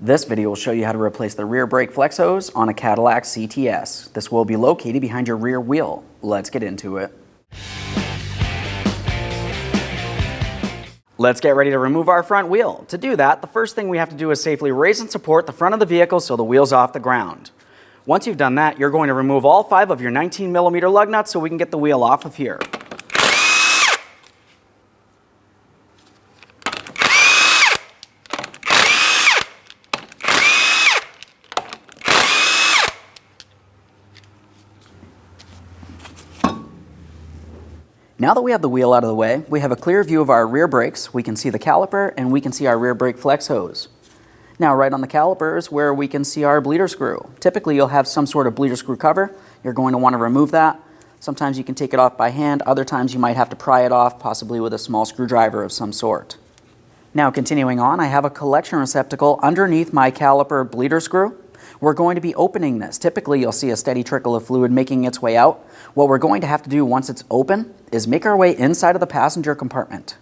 This video will show you how to replace the rear brake flex hose on a Cadillac CTS. This will be located behind your rear wheel. Let's get into it. Let's get ready to remove our front wheel. To do that, the first thing we have to do is safely raise and support the front of the vehicle so the wheel's off the ground. Once you've done that, you're going to remove all 5 of your 19mm lug nuts so we can get the wheel off of here. Now that we have the wheel out of the way, we have a clear view of our rear brakes. We can see the caliper and we can see our rear brake flex hose. Now right on the caliper is where we can see our bleeder screw. Typically you'll have some sort of bleeder screw cover. You're going to want to remove that. Sometimes you can take it off by hand. Other times you might have to pry it off, possibly with a small screwdriver of some sort. Now continuing on, I have a collection receptacle underneath my caliper bleeder screw. We're going to be opening this. Typically you'll see a steady trickle of fluid making its way out. What we're going to have to do once it's open is make our way inside of the passenger compartment.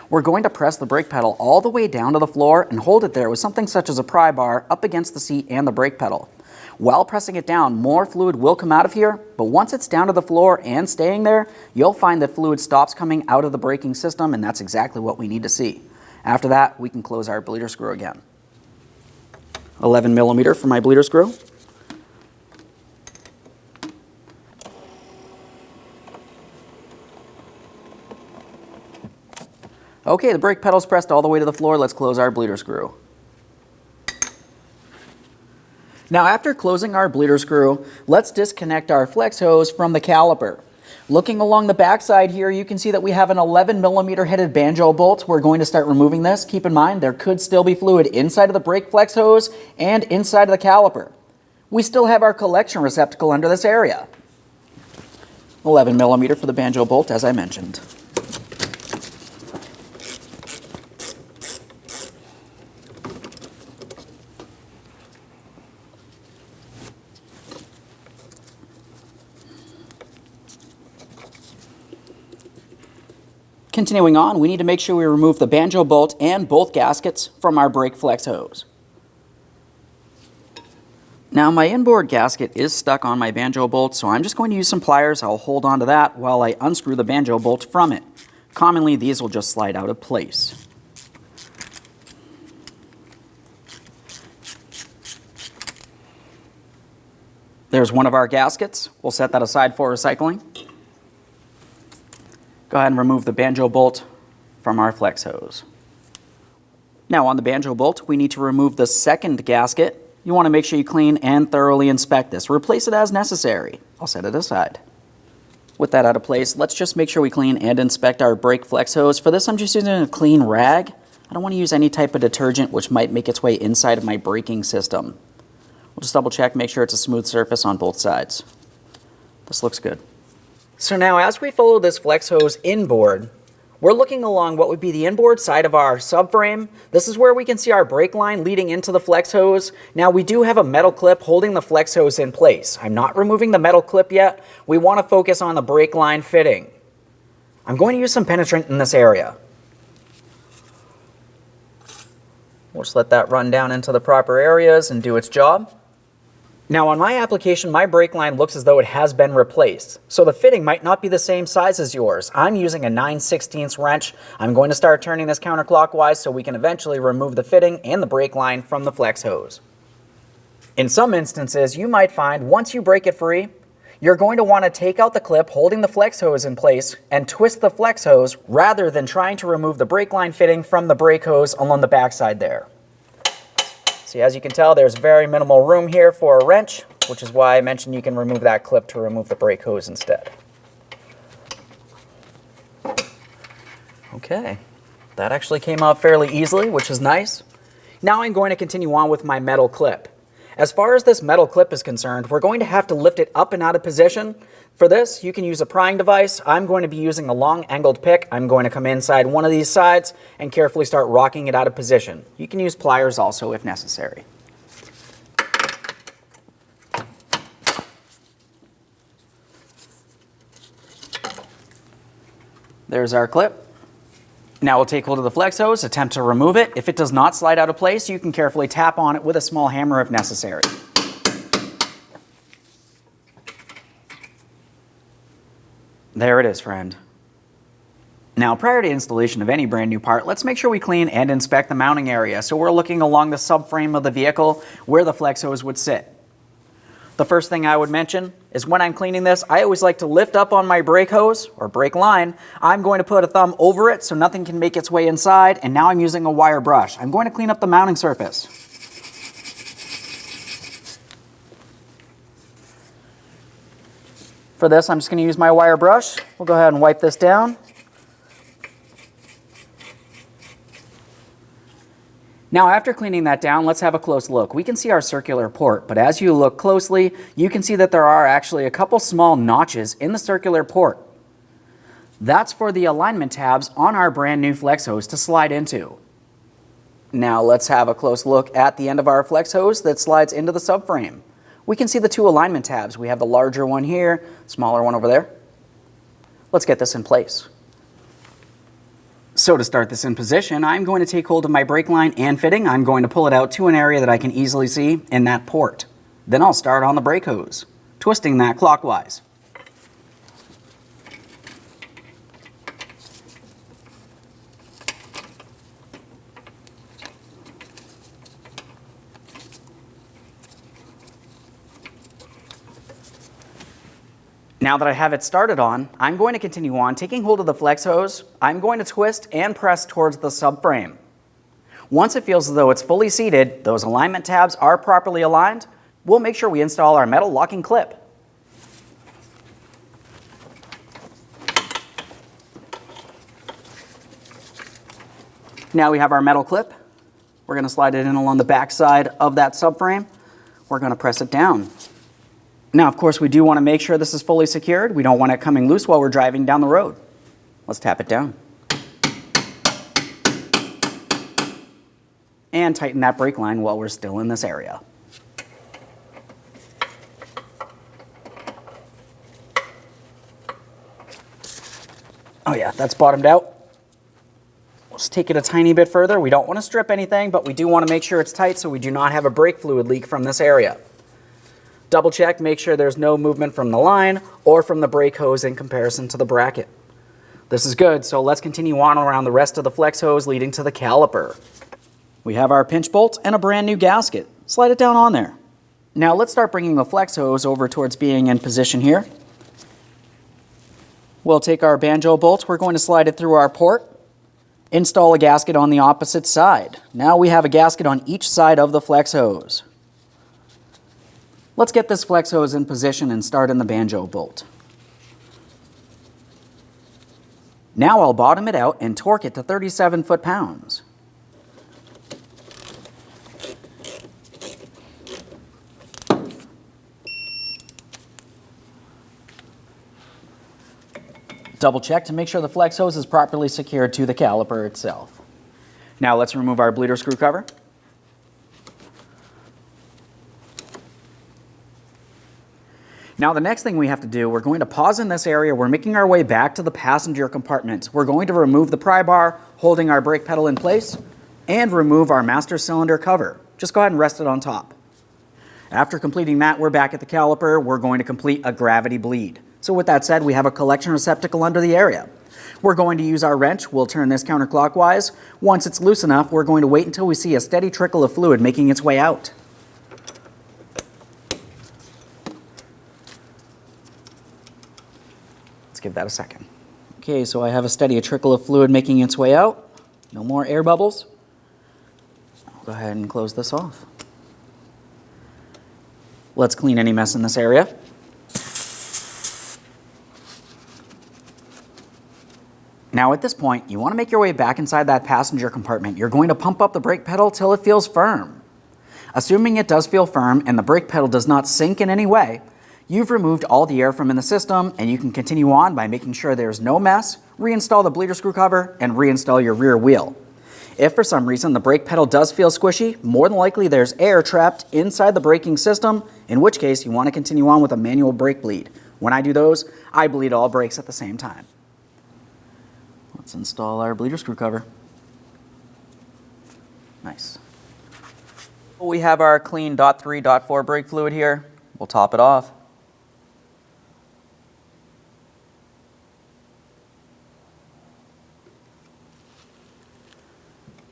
We're going to press the brake pedal all the way down to the floor and hold it there with something such as a pry bar up against the seat and the brake pedal. While pressing it down, more fluid will come out of here, but once it's down to the floor and staying there, you'll find that fluid stops coming out of the braking system, and that's exactly what we need to see. After that, we can close our bleeder screw again. 11mm for my bleeder screw. Okay, the brake pedal's pressed all the way to the floor. Let's close our bleeder screw. Now after closing our bleeder screw, let's disconnect our flex hose from the caliper. Looking along the backside here, you can see that we have an 11mm headed banjo bolt. We're going to start removing this. Keep in mind, there could still be fluid inside of the brake flex hose and inside of the caliper. We still have our collection receptacle under this area. 11mm for the banjo bolt, as I mentioned. Continuing on, we need to make sure we remove the banjo bolt and both gaskets from our brake flex hose. Now my inboard gasket is stuck on my banjo bolt, so I'm just going to use some pliers. I'll hold on to that while I unscrew the banjo bolt from it. Commonly, these will just slide out of place. There's one of our gaskets. We'll set that aside for recycling. Go ahead and remove the banjo bolt from our flex hose. Now on the banjo bolt, we need to remove the second gasket. You want to make sure you clean and thoroughly inspect this. Replace it as necessary. I'll set it aside. With that out of place, let's just make sure we clean and inspect our brake flex hose. For this, I'm just using a clean rag. I don't want to use any type of detergent which might make its way inside of my braking system. We'll just double check, make sure it's a smooth surface on both sides. This looks good. So now as we follow this flex hose inboard, we're looking along what would be the inboard side of our subframe. This is where we can see our brake line leading into the flex hose. Now we do have a metal clip holding the flex hose in place. I'm not removing the metal clip yet. We want to focus on the brake line fitting. I'm going to use some penetrant in this area. We'll just let that run down into the proper areas and do its job. Now on my application, my brake line looks as though it has been replaced. So the fitting might not be the same size as yours. I'm using a 9/16 wrench. I'm going to start turning this counterclockwise so we can eventually remove the fitting and the brake line from the flex hose. In some instances, you might find once you break it free, you're going to want to take out the clip holding the flex hose in place and twist the flex hose rather than trying to remove the brake line fitting from the brake hose along the backside there. See, as you can tell, there's very minimal room here for a wrench, which is why I mentioned you can remove that clip to remove the brake hose instead. Okay, that actually came out fairly easily, which is nice. Now I'm going to continue on with my metal clip. As far as this metal clip is concerned, we're going to have to lift it up and out of position. For this, you can use a prying device. I'm going to be using a long angled pick. I'm going to come inside one of these sides and carefully start rocking it out of position. You can use pliers also if necessary. There's our clip. Now we'll take hold of the flex hose, attempt to remove it. If it does not slide out of place, you can carefully tap on it with a small hammer if necessary. There it is, friend. Now, prior to installation of any brand new part, let's make sure we clean and inspect the mounting area. So we're looking along the subframe of the vehicle where the flex hose would sit. The first thing I would mention is when I'm cleaning this, I always like to lift up on my brake hose or brake line. I'm going to put a thumb over it so nothing can make its way inside, and now I'm using a wire brush. I'm going to clean up the mounting surface. For this, I'm just going to use my wire brush. We'll go ahead and wipe this down. Now, after cleaning that down, let's have a close look. We can see our circular port, but as you look closely, you can see that there are actually a couple small notches in the circular port. That's for the alignment tabs on our brand new flex hose to slide into. Now, let's have a close look at the end of our flex hose that slides into the subframe. We can see the two alignment tabs. We have the larger one here, smaller one over there. Let's get this in place. So to start this in position, I'm going to take hold of my brake line and fitting. I'm going to pull it out to an area that I can easily see in that port. Then I'll start on the brake hose, twisting that clockwise. Now that I have it started on, I'm going to continue on taking hold of the flex hose. I'm going to twist and press towards the subframe. Once it feels as though it's fully seated, those alignment tabs are properly aligned, we'll make sure we install our metal locking clip. Now we have our metal clip. We're going to slide it in along the back side of that subframe. We're going to press it down. Now, of course, we do want to make sure this is fully secured. We don't want it coming loose while we're driving down the road. Let's tap it down. And tighten that brake line while we're still in this area. Oh yeah, that's bottomed out. Let's take it a tiny bit further. We don't want to strip anything, but we do want to make sure it's tight so we do not have a brake fluid leak from this area. Double check, make sure there's no movement from the line or from the brake hose in comparison to the bracket. This is good, so let's continue on around the rest of the flex hose leading to the caliper. We have our pinch bolt and a brand new gasket. Slide it down on there. Now let's start bringing the flex hose over towards being in position here. We'll take our banjo bolt, we're going to slide it through our port, install a gasket on the opposite side. Now we have a gasket on each side of the flex hose. Let's get this flex hose in position and start in the banjo bolt. Now I'll bottom it out and torque it to 37 foot-pounds. Double check to make sure the flex hose is properly secured to the caliper itself. Now let's remove our bleeder screw cover. Now the next thing we have to do, we're going to pause in this area. We're making our way back to the passenger compartment. We're going to remove the pry bar holding our brake pedal in place and remove our master cylinder cover. Just go ahead and rest it on top. After completing that, we're back at the caliper. We're going to complete a gravity bleed. So with that said, we have a collection receptacle under the area. We're going to use our wrench. We'll turn this counterclockwise. Once it's loose enough, we're going to wait until we see a steady trickle of fluid making its way out. Give that a second. Okay, so I have a steady trickle of fluid making its way out. No more air bubbles. I'll go ahead and close this off. Let's clean any mess in this area. Now at this point, you want to make your way back inside that passenger compartment. You're going to pump up the brake pedal till it feels firm. Assuming it does feel firm and the brake pedal does not sink in any way, you've removed all the air from in the system, and you can continue on by making sure there's no mess, reinstall the bleeder screw cover, and reinstall your rear wheel. If for some reason the brake pedal does feel squishy, more than likely there's air trapped inside the braking system, in which case you want to continue on with a manual brake bleed. When I do those, I bleed all brakes at the same time. Let's install our bleeder screw cover. Nice. We have our clean .3, .4 brake fluid here. We'll top it off.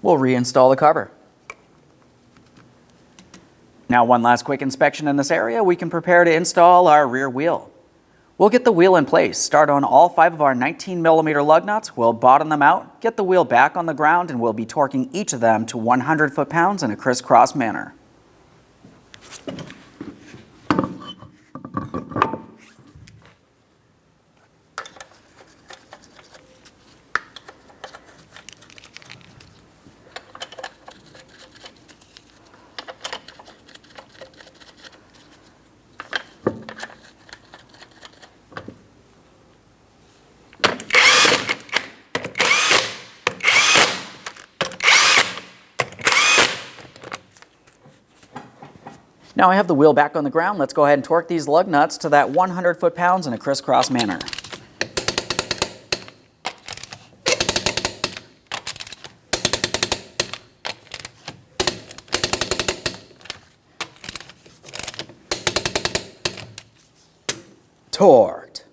We'll reinstall the cover. Now, one last quick inspection in this area, we can prepare to install our rear wheel. We'll get the wheel in place, start on all 5 of our 19mm lug nuts, we'll bottom them out, get the wheel back on the ground, and we'll be torquing each of them to 100 foot-pounds in a crisscross manner. Now I have the wheel back on the ground. Let's go ahead and torque these lug nuts to that 100 foot-pounds in a crisscross manner. Torqued.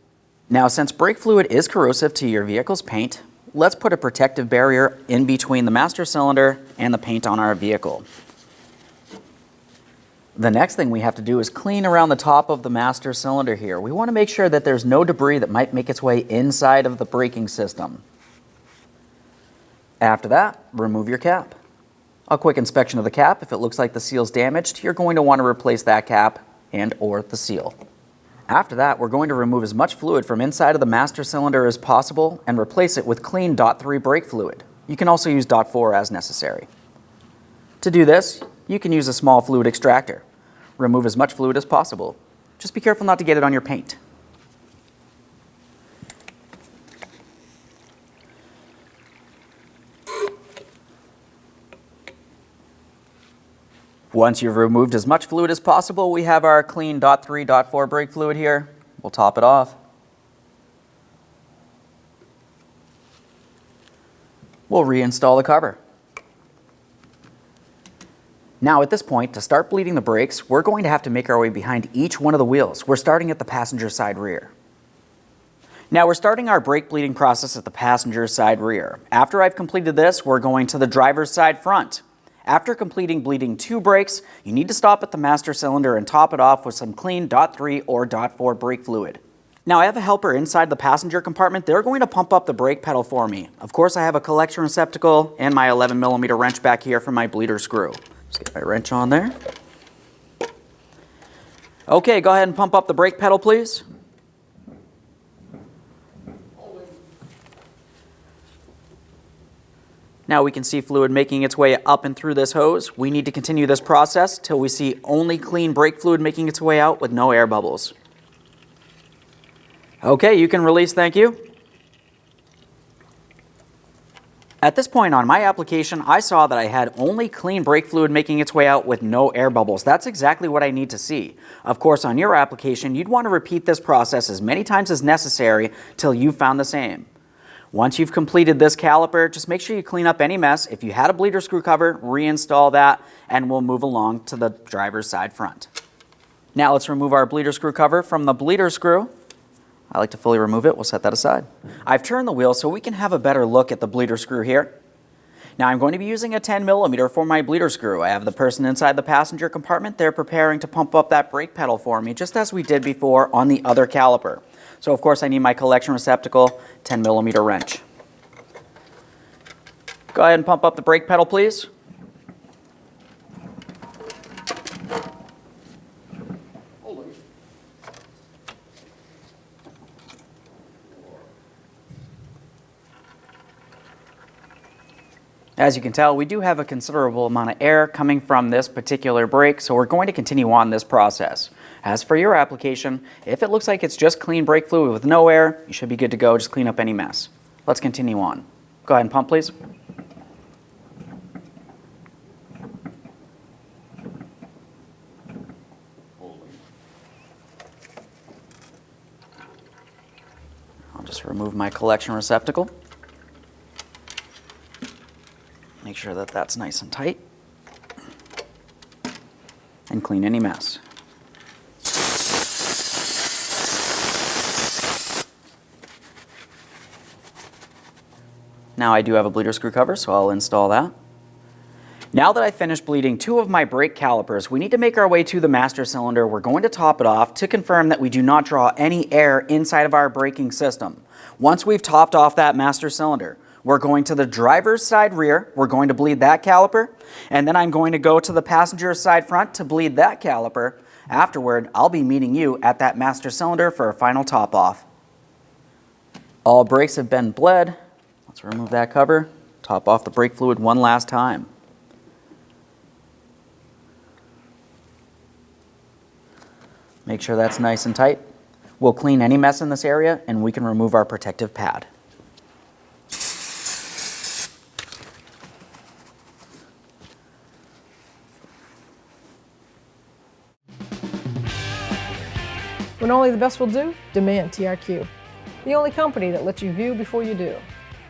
Now, since brake fluid is corrosive to your vehicle's paint, let's put a protective barrier in between the master cylinder and the paint on our vehicle. The next thing we have to do is clean around the top of the master cylinder here. We want to make sure that there's no debris that might make its way inside of the braking system. After that, remove your cap. A quick inspection of the cap. If it looks like the seal's damaged, you're going to want to replace that cap and or the seal. After that, we're going to remove as much fluid from inside of the master cylinder as possible and replace it with clean .3 brake fluid. You can also use .4 as necessary. To do this, you can use a small fluid extractor. Remove as much fluid as possible. Just be careful not to get it on your paint. Once you've removed as much fluid as possible, we have our clean .3, .4 brake fluid here. We'll top it off. We'll reinstall the cover. Now at this point, to start bleeding the brakes, we're going to have to make our way behind each one of the wheels. We're starting at the passenger side rear. Now we're starting our brake bleeding process at the passenger side rear. After I've completed this, we're going to the driver's side front. After completing bleeding 2 brakes, you need to stop at the master cylinder and top it off with some clean .3 or .4 brake fluid. Now I have a helper inside the passenger compartment. They're going to pump up the brake pedal for me. Of course, I have a collection receptacle and my 11mm wrench back here for my bleeder screw. Just get my wrench on there. Okay, go ahead and pump up the brake pedal, please. Now we can see fluid making its way up and through this hose. We need to continue this process till we see only clean brake fluid making its way out with no air bubbles. Okay, you can release, thank you. At this point on my application, I saw that I had only clean brake fluid making its way out with no air bubbles. That's exactly what I need to see. Of course, on your application, you'd want to repeat this process as many times as necessary till you've found the same. Once you've completed this caliper, just make sure you clean up any mess. If you had a bleeder screw cover, reinstall that, and we'll move along to the driver's side front. Now let's remove our bleeder screw cover from the bleeder screw. I like to fully remove it. We'll set that aside. I've turned the wheel so we can have a better look at the bleeder screw here. Now I'm going to be using a 10mm for my bleeder screw. I have the person inside the passenger compartment. They're preparing to pump up that brake pedal for me, just as we did before on the other caliper. So of course I need my collection receptacle, 10mm wrench. Go ahead and pump up the brake pedal, please. As you can tell, we do have a considerable amount of air coming from this particular brake, so we're going to continue on this process. As for your application, if it looks like it's just clean brake fluid with no air, you should be good to go. Just clean up any mess. Let's continue on. Go ahead and pump, please. I'll just remove my collection receptacle. sure that that's nice and tight. And clean any mess. Now I do have a bleeder screw cover, so I'll install that. Now that I've finished bleeding 2 of my brake calipers, we need to make our way to the master cylinder. We're going to top it off to confirm that we do not draw any air inside of our braking system. Once we've topped off that master cylinder, we're going to the driver's side rear, we're going to bleed that caliper, and then I'm going to go to the passenger side front to bleed that caliper. Afterward, I'll be meeting you at that master cylinder for a final top off. All brakes have been bled. Let's remove that cover, top off the brake fluid one last time. Make sure that's nice and tight. We'll clean any mess in this area and we can remove our protective pad. When only the best will do, demand TRQ. The only company that lets you view before you do.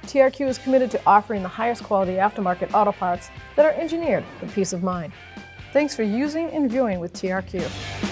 TRQ is committed to offering the highest quality aftermarket auto parts that are engineered for peace of mind. Thanks for using and viewing with TRQ.